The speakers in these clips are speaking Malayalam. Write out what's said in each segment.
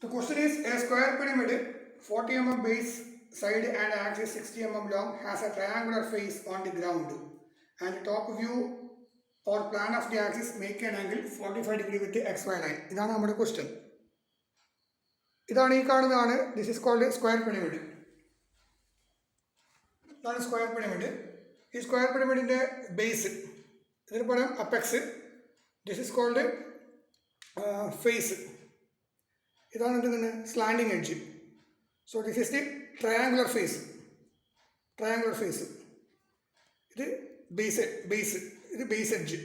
The question is a square pyramid 40 mm base side and axis 60 mm long has a triangular face on the ground and the top view or plan of the axis make an angle 45 degree with the xy line. ഇതാണ് നമ്മുടെ question. ഇതാണ് ഈ കാണുന്നതാണ്. This is called a square pyramid. ഇതാണ് സ്ക്വയർ പിരമിഡ്. ഈ സ്ക്വയർ പിരമിഡിൻ്റെ ബേസ് ഇതിന് പറയാം apex. This is called face. ഇതാണ് എന്താണ് slanting edge. So this is the triangular face. ഇത് ബേസ് ഇത് ബേസ് എഡ്ജ്.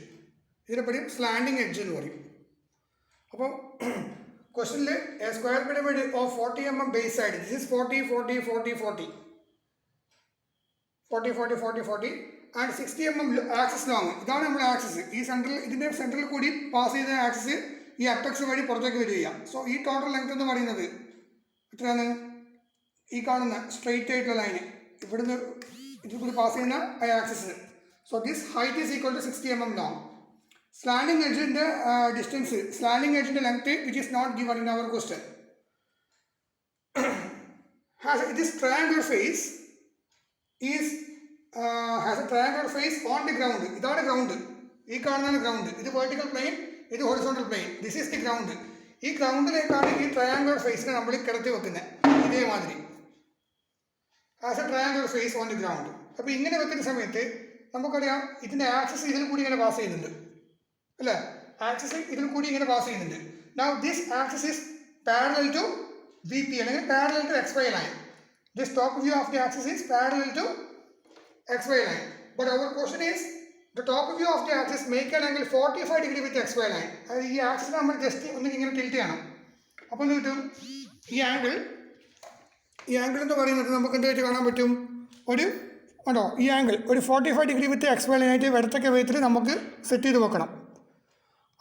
ഇതിനെ പറയും സ്ലാൻഡിങ് എഡ്ജ് എന്ന് പറയും. അപ്പം ക്വസ്റ്റനിൽ a square pyramid of 40 mm base side. This is 40 and 60 mm axis long. ഇതാണ് നമ്മുടെ ആക്സിസ്. ഇതിൻ്റെ സെൻട്രൽ കൂടി പാസ് ചെയ്ത ആക്സിസ് ഈ അപ്പെക്സ് വഴി പുറത്തേക്ക് വരികയാണ്. സോ ഈ ടോട്ടൽ ലെങ്ത് എന്ന് പറയുന്നത് എത്രയാണ്? ഈ കാണുന്ന സ്ട്രെയിറ്റ് ആയിട്ടുള്ള ലൈന് ഇവിടുന്ന് ഇതിൽ കൂടി പാസ് ചെയ്യുന്ന axis. So this height is equal to 60 mm long. Slanting എഡ്ജിൻ്റെ ഡിസ്റ്റൻസ്, സ്ലാൻഡിങ് എഡ്ജിൻ്റെ length which is not given in our question. This triangular face has a triangular face on the ground. ഇതാണ് ഗ്രൗണ്ട്. ഈ കാണുന്നതാണ് ഗ്രൗണ്ട്. ഇത് വെർട്ടിക്കൽ പ്ലെയിൻ, ഇത് horizontal plane. This is the ground. ഈ ഗ്രൗണ്ടിലേക്കാണ് ഈ ട്രയാങ്കുലർ ഫേസിനെ നമ്മൾ കിടത്തി വെക്കുന്നത്. ഇതേമാതിരി has a triangular face on the ground. അപ്പോൾ ഇങ്ങനെ വെക്കുന്ന സമയത്ത് നമുക്കറിയാം ഇതിൻ്റെ ആക്സിസ് ഇതിൽ കൂടി ഇങ്ങനെ പാസ് ചെയ്യുന്നുണ്ട് അല്ലേ? ആക്സിസ് ഇതിൽ കൂടി ഇങ്ങനെ പാസ് ചെയ്യുന്നുണ്ട്. Now this axis is parallel to VP അല്ലെങ്കിൽ parallel to XY line. This top view of the axis is parallel to XY line. But our question is the top view of the axis make an angle 45 degree with XY line. അതായത് ഈ ആക്സിസ് നമ്മൾ ജസ്റ്റ് ഒന്ന് ഇങ്ങനെ ടിൽറ്റ് ചെയ്യണം. അപ്പോൾ എന്ത് കിട്ടും? ഈ ആംഗിൾ എന്ന് പറയുന്നത് നമുക്ക് എന്തായിട്ട് കാണാൻ പറ്റും? ഈ ആംഗിൾ ഒരു 45 ഡിഗ്രി വിത്ത് XY ലൈനായിട്ട് ഇടത്തൊക്കെ വിധത്തിൽ നമുക്ക് സെറ്റ് ചെയ്ത് വെക്കണം.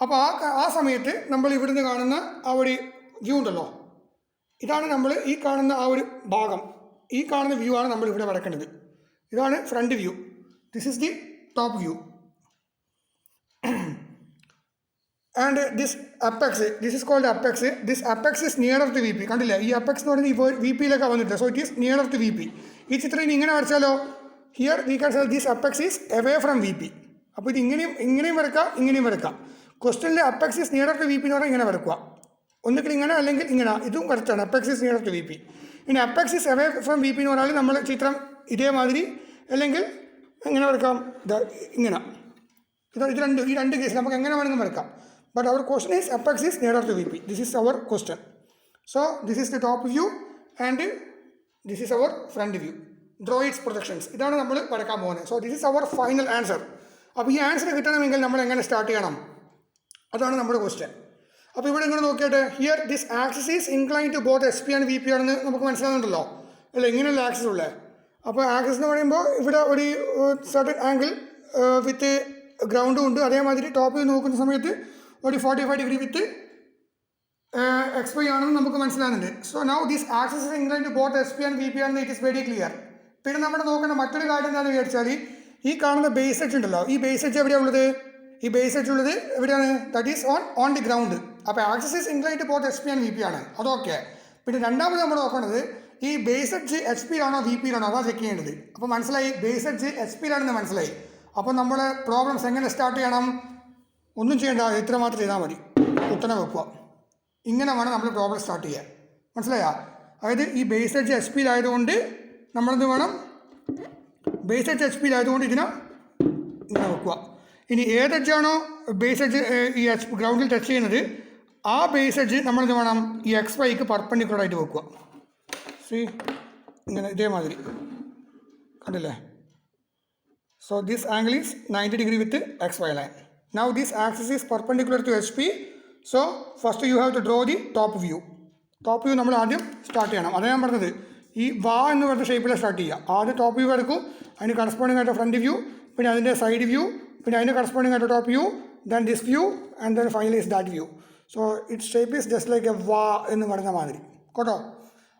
അപ്പോൾ ആ സമയത്ത് നമ്മൾ ഇവിടുന്ന് കാണുന്ന ആ ഒരു വ്യൂ ഉണ്ടല്ലോ, ഇതാണ് നമ്മൾ ഈ കാണുന്ന ആ ഒരു ഭാഗം. ഈ കാണുന്ന വ്യൂ ആണ് നമ്മൾ ഇവിടെ വരക്കേണ്ടത്. ഇതാണ് front view. This is the top view. And this is called apex. This apex is near of the VP. കണ്ടില്ലേ? ഈ അപ്പെക്സ് എന്ന് പറയുന്നത് ഇപ്പോൾ VPയിലൊക്കെ വന്നിട്ടില്ല. So it is near of the VP. ഈ ചിത്രം ഇനി ഇങ്ങനെ വരച്ചാലോ? Here we can say this apex is away from VP. അപ്പോൾ ഇത് ഇങ്ങനെയും വരക്കാം. ക്വസ്റ്റ്യനിൽ apex is near of the VP എന്ന് പറഞ്ഞാൽ ഇങ്ങനെ വരക്കുക. ഒന്നുകിൽ ഇങ്ങനെ അല്ലെങ്കിൽ ഇങ്ങനെ. ഇതും കറക്റ്റാണ്. Apex is near of the VP. ഇനി apex is away from VP എന്ന് പറഞ്ഞാൽ നമ്മൾ ചിത്രം ഇതേമാതിരി അല്ലെങ്കിൽ എങ്ങനെ വരക്കാം? ഇങ്ങനെ. ഈ രണ്ട് കേസിൽ നമുക്ക് എങ്ങനെ വേണമെങ്കിലും വരക്കാം. But our question is apex is near of the VP. This is our question. So this is the top view and this is our front view. Draw its projections. ഇതാണ് നമ്മൾ വരക്കാൻ പോകുന്നത്. So this is our final answer. അപ്പോൾ ഈ ആൻസർ കിട്ടണമെങ്കിൽ നമ്മൾ എങ്ങനെ സ്റ്റാർട്ട് ചെയ്യണം? അതാണ് നമ്മുടെ ക്വസ്റ്റ്യൻ. അപ്പോൾ ഇവിടെ ഇങ്ങനെ നോക്കിയിട്ട് here this axis is incline to both SP and VP ആണെന്ന് നമുക്ക് മനസ്സിലാകുന്നുണ്ടല്ലോ അല്ല? ഇങ്ങനെയുള്ള ആക്സിസ് ഉള്ളത്. അപ്പോൾ ആക്സിസ് എന്ന് പറയുമ്പോൾ ഇവിടെ ഒരു സർട്ടൻ ആംഗിൾ വിത്ത് ഗ്രൗണ്ടും ഉണ്ട്. അതേമാതിരി ടോപ്പിൽ നോക്കുന്ന സമയത്ത് ഒരു 45 ഡിഗ്രി വിത്ത് XY ആണെന്ന് നമുക്ക് മനസ്സിലാകുന്നുണ്ട്. So now this axis is incline to both SP and VP ആണെന്ന് ഇറ്റ് ഇസ് വെരി ക്ലിയർ. പിന്നെ നമ്മൾ നോക്കേണ്ട മറ്റൊരു കാര്യം എന്താണെന്ന് വിചാരിച്ചാൽ ഈ കാണുന്ന ബേസ് എഡ്ജ് ഉണ്ടല്ലോ, ഈ ബേസ് എഡ്ജ് എവിടെയാണ് ഉള്ളത്? ഈ ബേസ് എഡ്ജ് ഉള്ളത് എവിടെയാണ്? That is on the ground. അപ്പോൾ axis is incline to both SP and VP ആണ്. അതൊക്കെ. പിന്നെ രണ്ടാമത് നമ്മൾ നോക്കേണ്ടത് ഈ ബേസ് എഡ്ജ് HP-യിലാണോ VP-യിലാണോ അതാണ് ചെക്ക് ചെയ്യേണ്ടത്. അപ്പോൾ മനസ്സിലായി ബേസ് എഡ്ജ് HP-യിലാണെന്ന് മനസ്സിലായി. അപ്പോൾ നമ്മൾ പ്രോബ്ലംസ് എങ്ങനെ സ്റ്റാർട്ട് ചെയ്യണം? ഒന്നും ചെയ്യേണ്ട, ഇത്ര മാത്രം ചെയ്താൽ മതി. ഉത്തരം വെക്കുക. ഇങ്ങനെ വേണം നമ്മൾ പ്രോബ്ലം സ്റ്റാർട്ട് ചെയ്യാൻ. മനസ്സിലായോ? അതായത് ഈ ബേസ് എഡ്ജ് HP-യിലായതുകൊണ്ട് നമ്മളെന്ത് വേണം? ബേസ് എഡ്ജ് HP-യിലായതുകൊണ്ട് ഇതിനെ ഇങ്ങനെ വെക്കുക. ഇനി ഏത് എഡ്ജാണോ ബേസ് എഡ്ജ് ഈ ഗ്രൗണ്ടിൽ ടച്ച് ചെയ്യുന്നത് ആ ബേസ് എഡ്ജ് നമ്മളെന്ത് വേണം? ഈ XYക്ക് പെർപെൻഡിക്കുലറായിട്ട് വെക്കുക. ഇങ്ങനെ ഇതേമാതിരി കണ്ടില്ലേ? So this angle is 90 degree with XY line. Now this axis is perpendicular to SP. So first you have to draw the top view. Top view നമ്മൾ ആദ്യം സ്റ്റാർട്ട് ചെയ്യണം. അതാണ് ഞാൻ പറഞ്ഞത്. ഈ എന്ന് പറഞ്ഞ ഷേപ്പിൽ സ്റ്റാർട്ട് ചെയ്യുക. ആദ്യം ടോപ്പ് വ്യൂ എടുക്കും, അതിന് കറസ്പോണ്ടിങ് ആയിട്ട് ഫ്രണ്ട് വ്യൂ, പിന്നെ അതിൻ്റെ സൈഡ് വ്യൂ, പിന്നെ അതിന് കറസ്പോണ്ടിങ് ആയിട്ട് top view, then this view and then finally is that view. So it shape is just like A എന്ന് പറയുന്ന മാതിരി കേട്ടോ.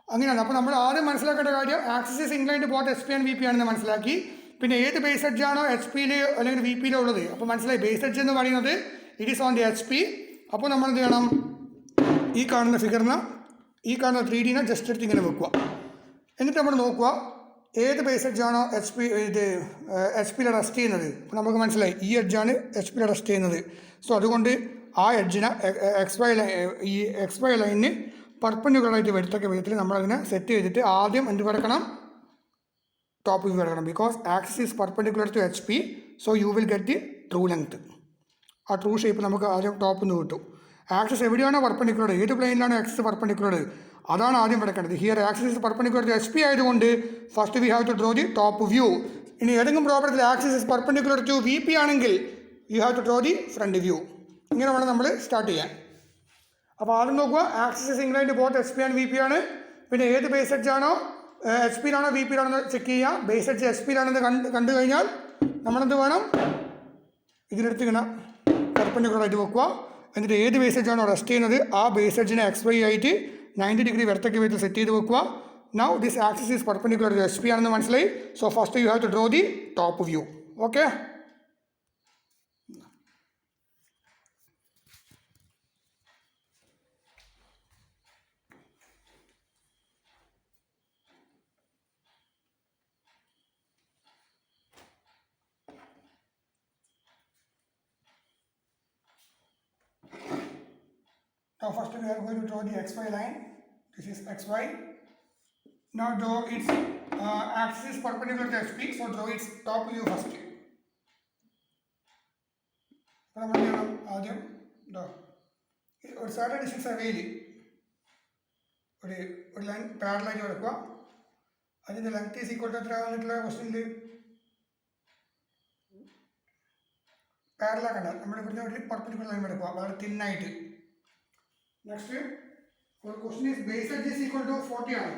അങ്ങനെയാണ്. അപ്പോൾ നമ്മൾ ആദ്യം മനസ്സിലാക്കേണ്ട കാര്യം axis is incline to both SP and VP ആണെന്ന് മനസ്സിലാക്കി. പിന്നെ ഏത് ബേസ് എഡ്ജാണോ HP-യിൽ അല്ലെങ്കിൽ VP-യിലോ ഉള്ളത്. അപ്പോൾ മനസ്സിലായി ബേസ് എഡ്ജ് എന്ന് പറയുന്നത് it is on the HP. അപ്പോൾ നമ്മൾ എന്ത് ചെയ്യണം? ഈ കാണുന്ന ഫിഗറിന് ഈ കാണുന്ന 3Dനെ ജസ്റ്റ് എടുത്ത് ഇങ്ങനെ വെക്കുക. എന്നിട്ട് നമ്മൾ നോക്കുക ഏത് ബേസ് എഡ്ജാണോ എച്ച് പിയിൽ റെസ്റ്റ് ചെയ്യുന്നത്. അപ്പോൾ നമുക്ക് മനസ്സിലായി ഈ എഡ്ജാണ് എച്ച് പിയിൽ റെസ്റ്റ് ചെയ്യുന്നത്. സോ അതുകൊണ്ട് ആ എഡ്ജിനെ എക്സ് വൈ ലൈനിന് പെർപെൻഡിക്കുലറായിട്ട് വരത്തക്ക വിധത്തിൽ നമ്മളതിനെ സെറ്റ് ചെയ്തിട്ട് ആദ്യം എന്ത് വരക്കണം, ടോപ്പ് വ്യൂ വരക്കണം. Because axis is perpendicular to H P, so you will get the true length. ആ ട്രൂ ഷേപ്പ് നമുക്ക് ആദ്യം ടോപ്പിൽ നിന്ന് കിട്ടും. ആക്സിസ് എവിടെയാണോ പെർപെൻഡിക്കുലർ, ഏത് പ്ലെയിനിലാണോ ആക്സിസ് പെർപെൻഡിക്കുലർ, അതാണ് ആദ്യം വരക്കേണ്ടത്. Here axis is perpendicular to H P ആയതുകൊണ്ട് first we have to draw the top view. ഇനി ഏതെങ്കിലും പ്രോബ്ലത്തിൽ axis is perpendicular to V P ആണെങ്കിൽ you have to draw the front view. ഇങ്ങനെ വേണം നമ്മൾ സ്റ്റാർട്ട് ചെയ്യാൻ. അപ്പോൾ ആദ്യം നോക്കുക axis is inclined both H P and V P ആണ്. പിന്നെ ഏത് ബേസ് എഡ്ജാണോ എച്ച് പിയിലാണോ വി പിയിലാണെന്ന് ചെക്ക് ചെയ്യുക. ബേസ് എഡ്ജ് എച്ച് പിയിലാണെന്ന് കണ്ടു കഴിഞ്ഞാൽ നമ്മളെന്ത് വേണം, ഇതിനെടുത്ത് ഇങ്ങനെ പെർപെൻഡിക്കുലറായിട്ട് വെക്കുക. എന്നിട്ട് ഏത് ബേസ് എഡ്ജാണോ റെസ്റ്റ് ചെയ്യുന്നത് ആ ബേസ് എഡ്ജിനെ എക്സ് വൈ ആയിട്ട് 90 ഡിഗ്രി വരത്തക്ക വിധത്തിൽ സെറ്റ് ചെയ്ത് വെക്കുക. Now this axis is perpendicular to H P ആണെന്ന് മനസ്സിലായി. So first you have to draw the top view. Okay, now first we are going to draw the xy line. This is xy. Now draw its axis perpendicular to HP, so draw its top view first. അപ്പോൾ നമ്മൾ ചെയ്യണം ആദ്യം ഒരു സർട്ടൻ ഡിസ്റ്റൻസ് അവയിൽ ഒരു ലൈൻ പാരലായിട്ട് വരക്കുക. അതിൻ്റെ ലെങ്ത് ഈസ് ഈക്വൽ ടു എത്ര വന്നിട്ടുള്ള ക്വസ്റ്റ്യനിൽ പാരലാക്കണ്ട, നമ്മൾ ഇവിടുന്ന് ഒരു പെർപെൻഡിക്കുലർ ലൈൻ വരക്കുക വളരെ തിന്നായിട്ട്. നെക്സ്റ്റ് ഒരു question is base edge is equal to 40 ആണ്.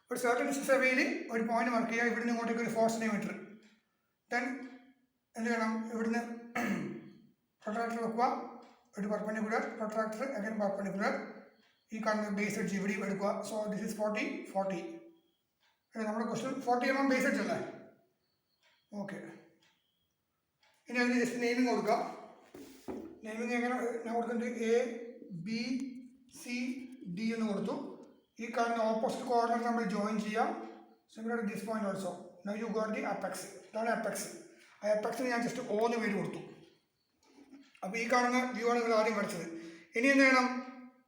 ഒരു സർട്ടൻ ഡിസ്റ്റൻസ് അവയിൽ ഒരു പോയിന്റ് മാർക്ക് ചെയ്യുക, ഇവിടുന്ന് ഇങ്ങോട്ടേക്ക് ഒരു 4 സെൻറ്റിമീറ്റർ. ദെൻ എന്ത് ചെയ്യണം, ഇവിടുന്ന് പ്രൊട്രാക്ടർ വെക്കുക, ഒരു പെർപെൻഡിക്കുലർ പ്രൊട്രാക്ടർ അഗൈൻ പെർപെൻഡിക്കുലർ. ഈ കാണുന്ന ബേസ് എഡ്ജ് ഇവിടെ എടുക്കുക. So this is 40. നമ്മുടെ ക്വസ്റ്റ്യൻ 40 mm ബേസ് എഡ്ജ് അല്ലേ. ഓക്കെ, ഇനി അതിന് ജസ്റ്റ് നെയിമിങ് കൊടുക്കുക. നെയിമിങ് എങ്ങനെ ഞാൻ കൊടുക്കുന്നത് ABCD എന്ന് കൊടുത്തു. ഈ കാണുന്ന ഓപ്പോസിറ്റ് കോർണർ നമ്മൾ ജോയിൻ ചെയ്യാം. Similar this point also. Now you got the apex. ഇതാണ് അപ്പെക്സ്. ആ അപ്പെക്സിന് ഞാൻ ജസ്റ്റ് O എന്ന് പേര് കൊടുത്തു. അപ്പോൾ ഈ കാണുന്ന വ്യൂ ആണ് നിങ്ങൾ ആദ്യം വരച്ചത്. ഇനി എന്ത് ചെയ്യണം,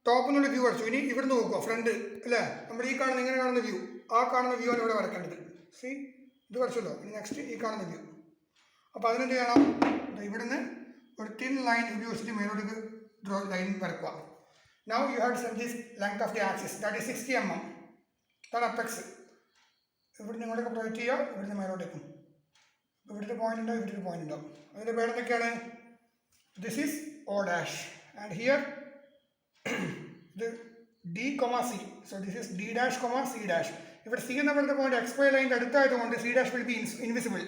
ടോപ്പിൽ നിന്നുള്ള വ്യൂ വരച്ചു. ഇനി ഇവിടുന്ന് നോക്കുക ഫ്രണ്ട് അല്ലേ, നമ്മൾ ഈ കാണുന്ന ഇങ്ങനെ കാണുന്ന വ്യൂ, ആ കാണുന്ന വ്യൂ ആണ് ഇവിടെ വരക്കേണ്ടത്. സി ഇത് വരച്ചല്ലോ. ഇനി നെക്സ്റ്റ് ഈ കാണുന്ന വ്യൂ. അപ്പോൾ അതിനെന്ത് ചെയ്യണം, ഇവിടുന്ന് ഒരു തിൻ ലൈൻ ഉപയോഗിച്ചിട്ട് മേലോട്ട് ഡ്രോ ലൈൻ വരക്കുക. Now you have to set this length of the axis, that is 60 mm. ഇതാണ് അപ്പെക്സ്. ഇവിടുന്ന് ഇങ്ങോട്ടേക്ക് പ്രൊജക്റ്റ് ചെയ്യുക, ഇവിടുന്ന് മേലോട്ടേക്കും. ഇവിടുത്തെ പോയിന്റ് ഉണ്ടോ, ഇവിടുത്തെ പോയിന്റ് ഉണ്ടോ. അതിൻ്റെ പേര് എന്തൊക്കെയാണ്, this is O dash and here ഇത് D, C. So this is D dash, C dash. ഇവിടെ C എന്ന് പറയുന്ന പോയിന്റ് XY ലൈനിൻ്റെ അടുത്തായതുകൊണ്ട് C dash will be invisible.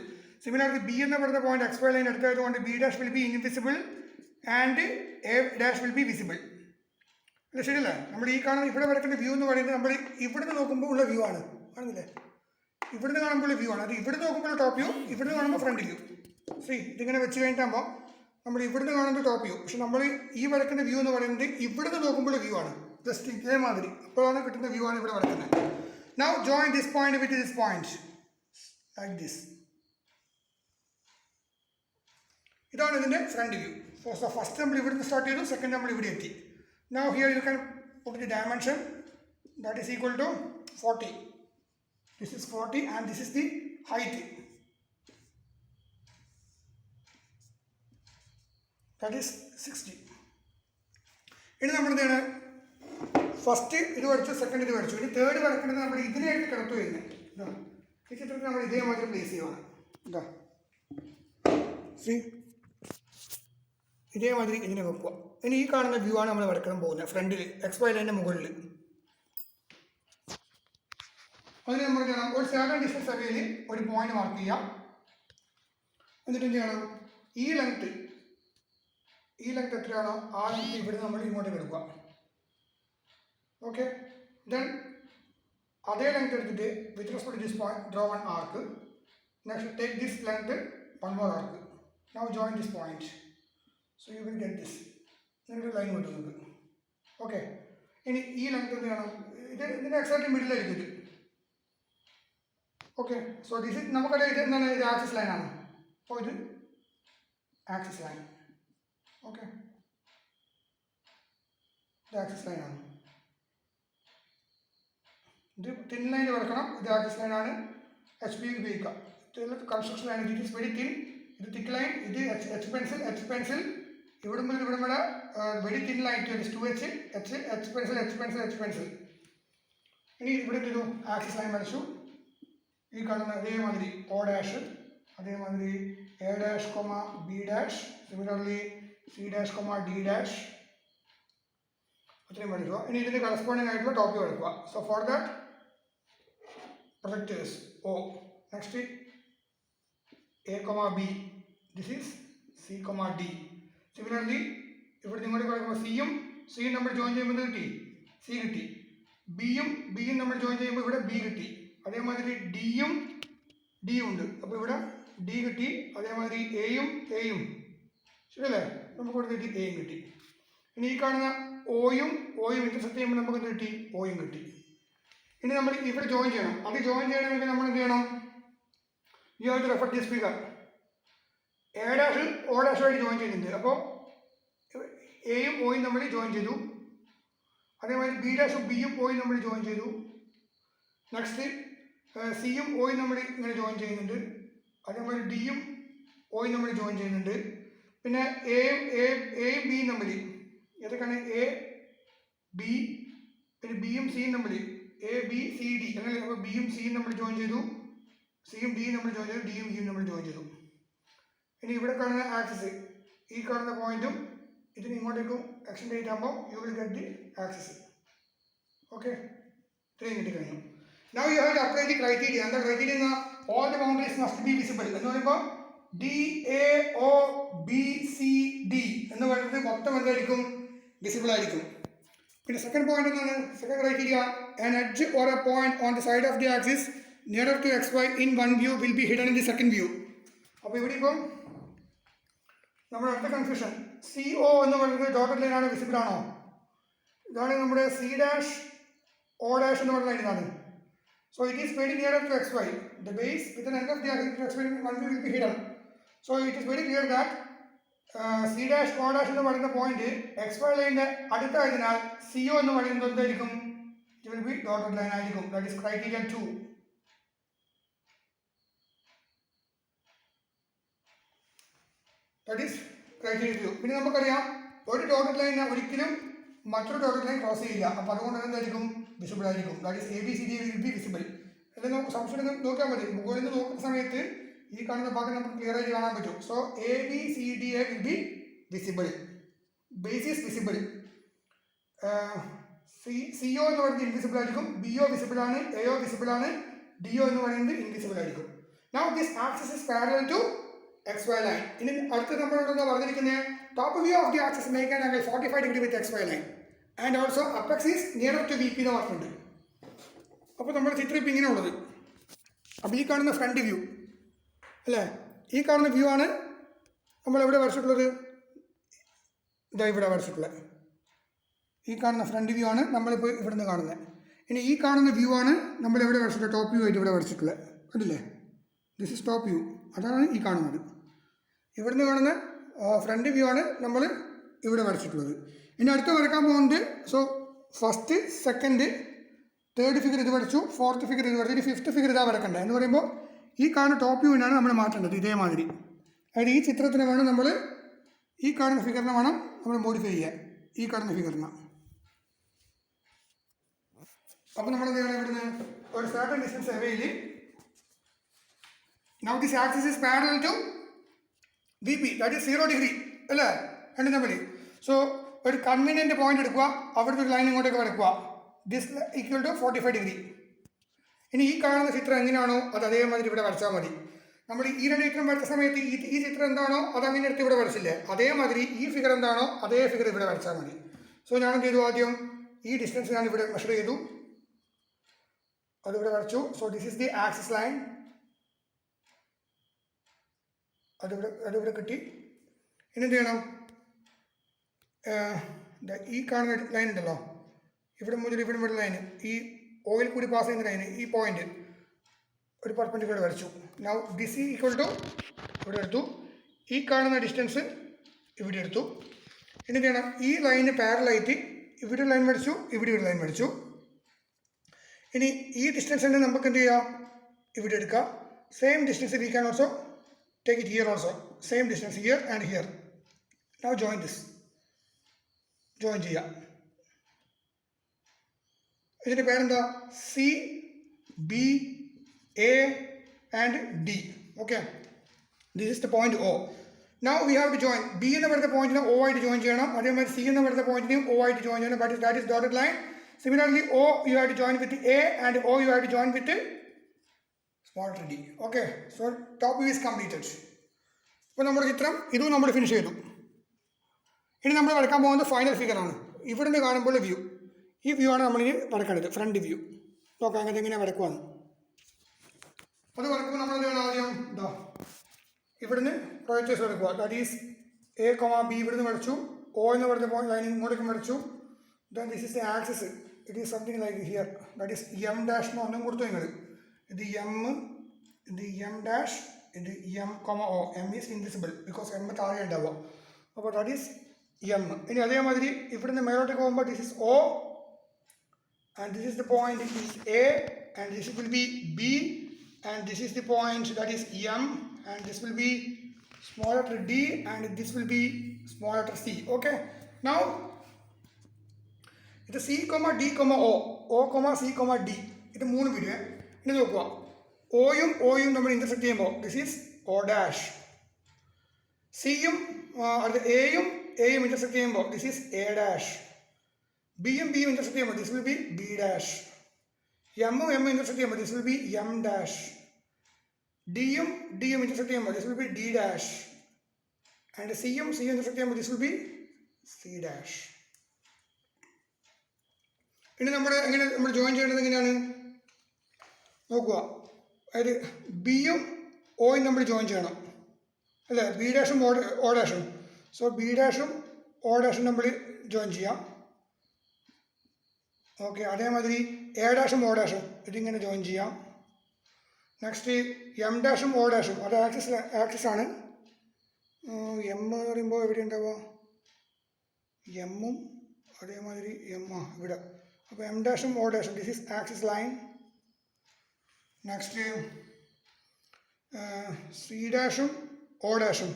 Similarly, B എന്ന് പറയുന്ന പോയിന്റ് XY ലൈൻ അടുത്തായതുകൊണ്ട് B dash will be invisible and A dash will be visible. അല്ലേ, ശരിയല്ലേ? നമ്മൾ ഈ കാണുന്ന ഇവിടെ വരയ്ക്കുന്ന വ്യൂ എന്ന് പറയുന്നത് നമ്മൾ ഇവിടുന്ന് നോക്കുമ്പോൾ ഉള്ള വ്യൂ ആണ്, കാണുന്നില്ലേ? ഇവിടുന്ന് കാണുമ്പോൾ വ്യൂ ആണ്. അത് ഇവിടുന്ന് നോക്കുമ്പോൾ ടോപ്പ് വ്യൂ, ഇവിടുന്ന് കാണുമ്പോൾ ഫ്രണ്ട് വ്യൂ. സി ഇതിങ്ങനെ വെച്ച് കഴിഞ്ഞിട്ടാകുമ്പോൾ നമ്മൾ ഇവിടുന്ന് കാണുമ്പോൾ ടോപ്പ് വ്യൂ, പക്ഷെ നമ്മൾ ഈ വരയ്ക്കുന്ന വ്യൂ എന്ന് പറയുന്നത് ഇവിടുന്ന് നോക്കുമ്പോൾ വ്യൂ ആണ്. ജസ്റ്റ് ഇതേമാതിരി അപ്പോഴാണ് കിട്ടുന്ന വ്യൂ ആണ് ഇവിടെ വരയ്ക്കുന്നത്. Now join this point with this point like this. ഇതാണ് ഇതിൻ്റെ ഫ്രണ്ട് വ്യൂ. സോ ഫസ്റ്റ് നമ്മൾ ഇവിടുന്ന് സ്റ്റാർട്ട് ചെയ്തു, സെക്കൻഡ് നമ്മൾ ഇവിടെ എത്തി. Now here you can put the dimension, that is equal to 40. This is 40 and this is the height, that is 60. ഇനി നമ്മൾ എന്താണ്, ഫസ്റ്റ് ഇത് വരച്ചു, സെക്കൻഡ് ഇത് വരച്ചു. ഇനി തേർഡ് വരക്കേണ്ടത് നമ്മൾ ഇതിനായിട്ട് കിടത്തു വരുന്നത്. ഇതാ ഈ ചിത്രത്തിൽ നമ്മൾ ഇതേമാതിരി പ്ലേസ് ചെയ്യുവാണ്. ഇതാ സി ഇതേമാതിരി ഇതിനെ വെക്കുക. ഇനി ഈ കാണുന്ന വ്യൂ ആണ് നമ്മൾ വരക്കാൻ പോകുന്നത് ഫ്രണ്ടിൽ, XY ലൈനിൻ്റെ മുകളിൽ. അതിന് നമ്മൾ ചെയ്യണം, ഒരു സർട്ടൻ ഡിസ്റ്റൻസ് അവയിൽ ഒരു പോയിന്റ് മാർക്ക് ചെയ്യാം. എന്നിട്ട് എന്ത് ചെയ്യണം, ഈ ലെങ്ത് എത്രയാണോ ആ ലെങ്ത് ഇവിടെ നമ്മൾ ഇങ്ങോട്ടേക്ക് എടുക്കുക. ഓക്കെ, ദെൻ അതേ ലെങ്ത് എടുത്തിട്ട് with respect to this point draw one arc. Next take this length one more arc. Now join this point. So you will get this. നിങ്ങളുടെ ലൈൻ കിട്ടും നിങ്ങൾക്ക്. ഓക്കെ, ഇനി ഈ ലെങ്ത് എന്ത് ചെയ്യണം, ഇതിൻ്റെ എക്സാക്ട് മിഡിലായിരിക്കും ഇത്. ഓക്കെ, സോ ദിസ് ഇസ് നമുക്കറിയാം ഇത് എന്താണ്, ഇത് ആക്സിസ് ലൈനാണ്. അപ്പോൾ ഇത് ആക്സിസ് ലൈൻ. ഓക്കെ, ഇത് ആക്സിസ് ലൈനാണ്. ഇത് തിൻ ലൈൻ വരക്കണം, ഇത് ആക്സിസ് ലൈനാണ്. എച്ച് ബി ഉപയോഗിക്കാം. ഇത് construction line, it is very thin. ഇത് തിക്ക് ലൈൻ, ഇത് എച്ച് പെൻസിൽ ഇവിടെ മുതൽ ഇവിടെ വരെ very thin line, it 2H, H pencil. ഇനി ഇവിടെ ചെയ്തു ആക്സിസ് ലൈൻ വരച്ചു. ഈ കാണുന്ന അതേമാതിരി O ഡാഷ്, അതേമാതിരി A dash, B dash, similarly C dash, D dash, അത്രയും വരയ്ക്കുക. ഇനി ഇതിൻ്റെ കറസ്പോണ്ടിങ് ആയിട്ടുള്ള ടോപ്പ് വ്യൂ എടുക്കുക. So for that projectors O, next A, B, this is C, D. Similarly ഇവിടെ നിങ്ങളുടെ പറയുമ്പോൾ സിയും നമ്മൾ ജോയിൻ ചെയ്യുമ്പോൾ കിട്ടി, C കിട്ടി. ബിയും നമ്മൾ ജോയിൻ ചെയ്യുമ്പോൾ ഇവിടെ B കിട്ടി. അതേമാതിരി ഡിയും ഉണ്ട്, അപ്പോൾ ഇവിടെ D കിട്ടി. അതേമാതിരി എയും ശരിയല്ലേ, നമുക്ക് ഇവിടെ കിട്ടി, എയും കിട്ടി. ഇനി ഈ കാണുന്ന ഓയും ഇന്റർസെക്ട് ചെയ്യുമ്പോൾ നമുക്ക് എന്ത് കിട്ടി, ഓയും കിട്ടി. ഇനി നമ്മൾ ഇവിടെ ജോയിൻ ചെയ്യണം. അത് ജോയിൻ ചെയ്യണമെങ്കിൽ നമ്മൾ എന്ത് ചെയ്യണം, you have to refer this figure. A dash O ഡാഷുമായിട്ട് ജോയിൻ ചെയ്യുന്നുണ്ട്, അപ്പോൾ എയും ഓയും നമ്മൾ ജോയിൻ ചെയ്തു. അതേമാതിരി B ഡാഷും ബിയും ഓയും നമ്മൾ ജോയിൻ ചെയ്തു. നെക്സ്റ്റ് സിയും ഓയും നമ്മൾ ഇങ്ങനെ ജോയിൻ ചെയ്യുന്നുണ്ട്. അതേമാതിരി ഡിയും ഓയും നമ്മൾ ജോയിൻ ചെയ്യുന്നുണ്ട്. പിന്നെ എയും ബിയും തമ്മിൽ ഏതൊക്കെയാണ്, A, B, പിന്നെ ബിയും സിയും തമ്മിൽ ABCD അങ്ങനെ. അപ്പോൾ ബിയും സിയും നമ്മൾ ജോയിൻ ചെയ്തു, സിയും ഡിയും നമ്മൾ ജോയിൻ ചെയ്തു, ഡിയും ഇയും നമ്മൾ ജോയിൻ ചെയ്തു. ഇനി ഇവിടെ കാണുന്ന ആക്സിസ്, ഈ കാണുന്ന പോയിന്റും ഇതിന് ഇങ്ങോട്ടേക്കും എക്സ്റ്റെൻഡ് ചെയ്താകുമ്പോൾ you will get the axis. Okay, ഇത്രയും കിട്ടിക്കഴിഞ്ഞു. Now you have to apply the criteria. എന്താ ക്രൈറ്റീരിയ എന്നാ, all the boundaries must be visible എന്ന് പറയുമ്പോൾ DAOBCD എന്ന് പറയുന്നത് മൊത്തം എന്തായിരിക്കും, വിസിബിൾ ആയിരിക്കും. പിന്നെ സെക്കൻഡ് പോയിന്റ് എന്താണ്, second criteria, an edge or a point on the side of the axis nearer to XY in one view will be hidden in the second view. അപ്പോൾ ഇവിടെ ഇപ്പം നമ്മുടെ അടുത്ത കൺഫ്യൂഷൻ, CO എന്ന് പറയുന്നത് ഡോട്ടഡ് ലൈനാണ്, വിസിബിൾ ആണോ? ഇതാണ് നമ്മുടെ C ഡാഷ് O ഡാഷ് എന്ന് പറയുന്ന ലൈൻ ഇതാണ്. So it is very near to XY. The base with an end of the axis XY one view will be hidden. So it is very clear that C dash O dash എന്ന് പറയുന്ന പോയിന്റ് XY ലൈനിന്റെ അടുത്തായതിനാൽ CO എന്ന് പറയുന്നത് എന്തായിരിക്കും, it will be dotted line ആയിരിക്കും. That is criteria 2. That is criteria 2. പിന്നെ നമുക്കറിയാം ഒരു ഡോട്ടഡ് ലൈനെ ഒരിക്കലും മറ്റൊരു ഡോട്ടഡ് ലൈൻ ക്രോസ് ചെയ്യില്ല, അപ്പോൾ അതുകൊണ്ട് എന്തായിരിക്കും, വിസിബിൾ ആയിരിക്കും. That is ABCD will be visible. അല്ലെങ്കിൽ നമുക്ക് സംശയം നോക്കാൻ മതി, മുകളിൽ നിന്ന് നോക്കുന്ന സമയത്ത് ഈ കാണുന്ന ഭാഗം നമുക്ക് ക്ലിയർ ആയിട്ട് കാണാൻ പറ്റും. So ABCD will be visible, base is visible. CO എന്ന് പറയുന്നത് ഇൻവിസിബിൾ ആയിരിക്കും, BO വിസിബിൾ ആണ്, AO വിസിബിൾ ആണ്, DO എന്ന് പറയുന്നത് ഇൻവിസിബിൾ ആയിരിക്കും. Now this axis is parallel to XY line. ഇനി അടുത്ത് നമ്മളോട് എന്താ പറഞ്ഞിരിക്കുന്നത്, top view of the axis make an angle 45 degree with XY line and also apex is nearer to VP എന്ന് പറഞ്ഞിട്ടുണ്ട്. അപ്പോൾ നമ്മുടെ ചിത്രം ഇപ്പം ഇങ്ങനെ ഉള്ളത്. അപ്പോൾ ഈ കാണുന്ന ഫ്രണ്ട് വ്യൂ അല്ലേ, ഈ കാണുന്ന വ്യൂ ആണ് നമ്മൾ എവിടെ വരച്ചിട്ടുള്ളത്, ഇതാ ഇവിടെ വരച്ചിട്ടുള്ളത്. ഈ കാണുന്ന ഫ്രണ്ട് വ്യൂ ആണ് നമ്മളിപ്പോൾ ഇവിടെ നിന്ന് കാണുന്നത്. ഇനി ഈ കാണുന്ന വ്യൂ ആണ് നമ്മൾ എവിടെ വരച്ചിട്ടുള്ളത്, ടോപ്പ് വ്യൂ ആയിട്ട് ഇവിടെ വരച്ചിട്ടുള്ളത്. കണ്ടില്ലേ, ദിസ് ഇസ് ടോപ്പ് വ്യൂ, അതാണ് ഈ കാണുന്നത്. ഇവിടുന്ന് കാണുന്ന ഫ്രണ്ട് വ്യൂ ആണ് നമ്മൾ ഇവിടെ വരച്ചിട്ടുള്ളത്. ഇനി അടുത്ത് വരക്കാൻ പോകുന്നത്, so first second third figure ഇത് വരച്ചു, ഫോർത്ത് ഫിഗർ ഇത് വരച്ചു, ഇനി ഫിഫ്ത്ത് ഫിഗർ ഇതാ വരക്കണ്ടേ എന്ന് പറയുമ്പോൾ ഈ കാണുന്ന ടോപ്പ് വ്യൂവിനാണ് നമ്മൾ മാറ്റേണ്ടത്. ഇതേമാതിരി അതായത് ഈ ചിത്രത്തിന് വേണം നമ്മൾ ഈ കാണുന്ന ഫിഗറിനെ വേണം നമ്മൾ മോഡിഫൈ ചെയ്യാൻ, ഈ കാണുന്ന ഫിഗറിനെ. അപ്പോൾ നമ്മൾ എന്ത് ചെയ്യണം, ഇവിടുന്ന് ഒരു സർട്ടൻ ഡിസ്റ്റൻസ് അവയിൽ. Now this axis is parallel to VP, that is 0 degree അല്ലേ, രണ്ടും തമ്മിൽ. സോ ഒരു കൺവീനിയൻറ്റ് പോയിന്റ് എടുക്കുക, അവിടുത്തെ ഒരു ലൈൻ ഇങ്ങോട്ടേക്ക് വരക്കുക, ദിസ് ഈക്വൽ ടു 45 ഡിഗ്രി. ഇനി ഈ കാണുന്ന ചിത്രം എങ്ങനെയാണോ അത് അതേമാതിരി ഇവിടെ വരച്ചാൽ മതി. നമ്മൾ ഈ രണ്ട് ചിത്രം വരച്ച സമയത്ത് ഈ ചിത്രം എന്താണോ അത് അങ്ങനെ എടുത്ത് ഇവിടെ വരച്ചില്ലേ, അതേമാതിരി ഈ ഫിഗർ എന്താണോ അതേ ഫിഗർ ഇവിടെ വരച്ചാൽ മതി. സോ ഞാൻ എന്ത് ചെയ്തു, ആദ്യം ഈ ഡിസ്റ്റൻസ് ഞാൻ ഇവിടെ മെഷർ ചെയ്തു, അതിവിടെ വരച്ചു. So this is the axis line, അതിവിടെ കിട്ടി. ഇനി എന്ത് ചെയ്യണം, ഈ കാണുന്ന ലൈൻ ഉണ്ടല്ലോ ഇവിടെ മുതൽ ഇവിടെ വരെ ലൈന്, ഈ ഓയിൽ കൂടി പാസ് ചെയ്യുന്ന ലൈന്, ഈ പോയിന്റ് ഒരു പെർപെൻഡിക്കുലർ വരച്ചു. നൗ ദിസ് ഈക്വൽ ടു ഇവിടെ എടുത്തു, ഈ കാണുന്ന ഡിസ്റ്റൻസ് ഇവിടെ എടുത്തു. ഇനി എന്ത് ചെയ്യണം, ഈ ലൈന് പാരലായിട്ട് ഇവിടെ ഒരു ലൈൻ വരച്ചു, ഇവിടെ ഒരു ലൈൻ വരച്ചു. ഇനി ഈ ഡിസ്റ്റൻസ് തന്നെ നമുക്ക് എന്ത് ചെയ്യാം, ഇവിടെ എടുക്കാം. Same distance we can also take it here also, same distance here and here. Now join this, join ചെയ്യാം. ഇതിൻ്റെ പേരെന്താ, C B A and D. Okay, this is the point O. Now we have to join B എന്ന് പറയുന്ന പോയിന്റിനെ ഒ ആയിട്ട് ജോയിൻ ചെയ്യണം. അതേമാതിരി സി എന്ന് പറയുന്ന പോയിന്റിനെയും ഒ ആയിട്ട് ജോയിൻ ചെയ്യണം. That is dotted line. Similarly, O you have to join with A and O you have to join with small letter d. Okay, so top view is completed. ഇപ്പോൾ നമ്മുടെ ചിത്രം ഇതും നമ്മൾ ഫിനിഷ് ചെയ്തു. ഇനി നമ്മൾ വരയ്ക്കാൻ പോകുന്നത് ഫൈനൽ ഫിഗർ ആണ്. ഇവിടെ നിന്ന് കാണുമ്പോൾ വ്യൂ, ഈ വ്യൂ ആണ് നമ്മളിനി വരക്കേണ്ടത്, ഫ്രണ്ട് വ്യൂ. നോക്കാം അങ്ങനെ എങ്ങനെയാണ് വരക്കുവാന്ന്. അത് വരക്കുമ്പോൾ നമ്മൾ എന്ത് ചെയ്യണം, ആദ്യം ഇതാ ഇവിടുന്ന് പ്രൊജക്ടേഴ്സ് വരക്കുക. That is A comma B ഇവിടുന്ന് വരച്ചു, ഒ എന്ന് പറയുന്ന പോയിന്റ് ലൈൻ ഇങ്ങോട്ടേക്കും വരച്ചു. Then this is the axis. It is something like here. That is m dash എന്ന് ഒന്നും കൊടുത്തു നിങ്ങൾ. ഇത് m, ഇത് m dash, ഇത് m, o. M is invisible because m താഴെ ഉണ്ടാവുക. അപ്പോൾ ദാറ്റ് ഈസ് m. ഇനി അതേമാതിരി ഇവിടുന്ന് മേലോട്ടേക്ക് പോകുമ്പോൾ this is o and this is the point is a and this will be b and this is the point that is m and this will be small letter d and this will be small letter c. Okay. Now ഇത് C comma D comma O, O comma C comma D, ഇത് മൂന്ന് വീഡിയോ. ഇനി നോക്കുക, ഒയും ഒയും നമ്മൾ ഇൻ്റർസെക്ട് ചെയ്യുമ്പോൾ ദിസ് ഈസ് ഒ ഡാഷ്. സിയും അടുത്ത എയും എയും ഇൻ്റർസെക്ട് ചെയ്യുമ്പോൾ ദിസ് ഈസ് എ ഡാഷ്. ബിയും ബിയും ഇൻ്റർസെക്ട് ചെയ്യുമ്പോൾ this will be B dash. എമ്മും എമ്മും ഇൻ്റർസെക്ട് ചെയ്യുമ്പോൾ this will be M dash. ഡിയും ഡിയും ഇൻ്റർസെക്ട് ചെയ്യുമ്പോൾ this will be D dash. And സിയും സിയും ഇൻ്റർസെക്ട് ചെയ്യുമ്പോൾ this will be C dash. ഇനി നമ്മൾ ജോയിൻ ചെയ്യേണ്ടത് എങ്ങനെയാണ് നോക്കുക. അതായത് ബിയും ഒയും നമ്മൾ ജോയിൻ ചെയ്യണം അല്ലേ, ബി ഡാഷും ഒ ഡാഷും. സോ ബി ഡാഷും ഒ ഡാഷും നമ്മൾ ജോയിൻ ചെയ്യാം. ഓക്കെ, അതേമാതിരി എ ഡാഷും ഒ ഡാഷും ഇതിങ്ങനെ ജോയിൻ ചെയ്യാം. നെക്സ്റ്റ് എം ഡാഷും ഒ ഡാഷും, അത് ആക്സിസ് ആണ്. എം എന്ന് പറയുമ്പോൾ എവിടെ ഉണ്ടാവുക, എമ്മും അതേമാതിരി എം ഇവിടെ. അപ്പോൾ എം ഡാഷും ഒ ഡാഷും this is axis line. Next C ഡാഷും ഒ ഡാഷും,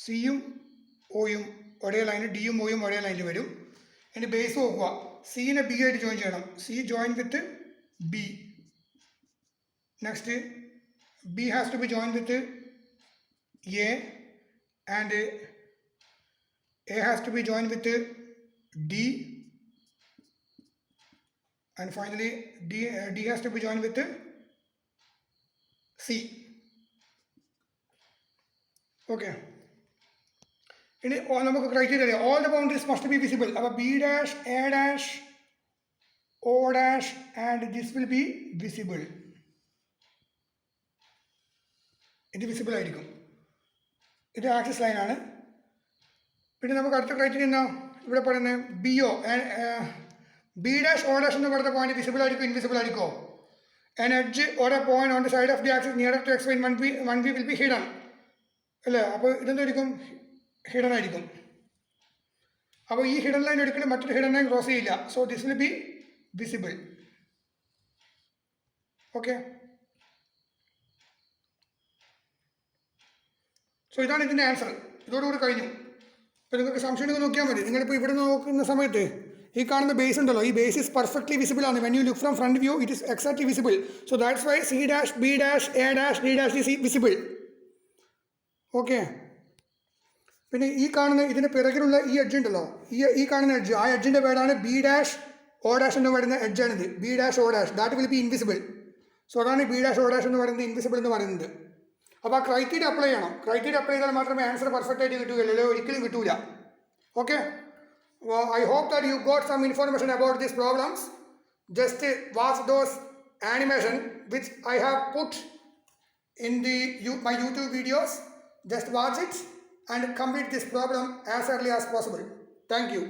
സിയും ഒയും ഒരേ ലൈന്, ഡിയും ഒയും ഒരേ ലൈനിൽ വരും. അതിൻ്റെ ബേസ് നോക്കുക, സിനെ ബി ആയിട്ട് ജോയിൻ ചെയ്യണം. C join with B. Next B has to be join with A and A has to be join with D. And finally D has to be joined with C. Okay. ഇനി നമുക്ക് criteria all the boundaries must be visible. അപ്പോൾ B dash, A dash, O dash and this will be visible. ഇത് വിസിബിൾ ആയിരിക്കും. ഇത് ആക്സിസ് ലൈൻ ആണ്. പിന്നെ നമുക്ക് അടുത്ത ക്രൈറ്റീരിയ എന്താ ഇവിടെ പറയുന്നത്, BO B dash O dash എന്ന് പറയുന്ന പോയിന്റ് വിസിബിൾ ആയിരിക്കും invisible ആയിരിക്കോ? an edge or a point on the side of the axis nearer to x when one v will be hidden അല്ലേ? അപ്പോൾ ഇതെന്തായിരിക്കും, ഹിഡൻ ആയിരിക്കും. അപ്പോൾ ഈ ഹിഡൻ ലൈൻ ഒരിക്കലും മറ്റൊരു ഹിഡൻ ലൈൻ ക്രോസ് ചെയ്യില്ല. So this will be visible. Okay, so ഇതാണ് ഇതിൻ്റെ ആൻസർ. ഇതോടുകൂടി കഴിഞ്ഞു. ഇപ്പോൾ നിങ്ങൾക്ക് സംശയം നോക്കിയാൽ മതി. നിങ്ങളിപ്പോൾ ഇവിടെ നോക്കുന്ന സമയത്ത് ഈ കാണുന്ന ബേസ് ഉണ്ടല്ലോ, ഈ ബേസ് ഇസ് പെർഫെക്റ്റ്ലി വിസിബിൾ ആണ്. When you look from front view it is exactly visible. So that's why C dash, B dash, A dash, D dash is visible. Okay, പിന്നെ ഈ കാണുന്ന ഇതിൻ്റെ പിറകിലുള്ള ഈ എഡ്ജ് ഉണ്ടല്ലോ, ഈ കാണുന്ന എഡ്ജ്, ആ എഡ്ജിൻ്റെ പേരാണ് ബി ഡാഷ് ഒ ഡാഷ് എന്ന് പറയുന്ന എഡ്ജാണിത്. B dash O dash, that will be invisible. So അതാണ് ബി ഡാഷ് ഒ ഡാഷ് എന്ന് പറയുന്നത് ഇൻവിസിബിൾ എന്ന് പറയുന്നത്. അപ്പോൾ ആ ക്രൈറ്റീരിയ അപ്ലൈ ചെയ്യണം. ക്രൈറ്റീരിയ അപ്ലൈ ചെയ്താൽ മാത്രമേ ആൻസർ പെർഫെക്റ്റ് ആയിട്ട് കിട്ടുകയുള്ളൂ, ഒരിക്കലും കിട്ടൂല. Okay, well, I hope that you got some information about these problems. Just watch those animation which I have put in my YouTube videos. Just watch it and complete this problem as early as possible. Thank you.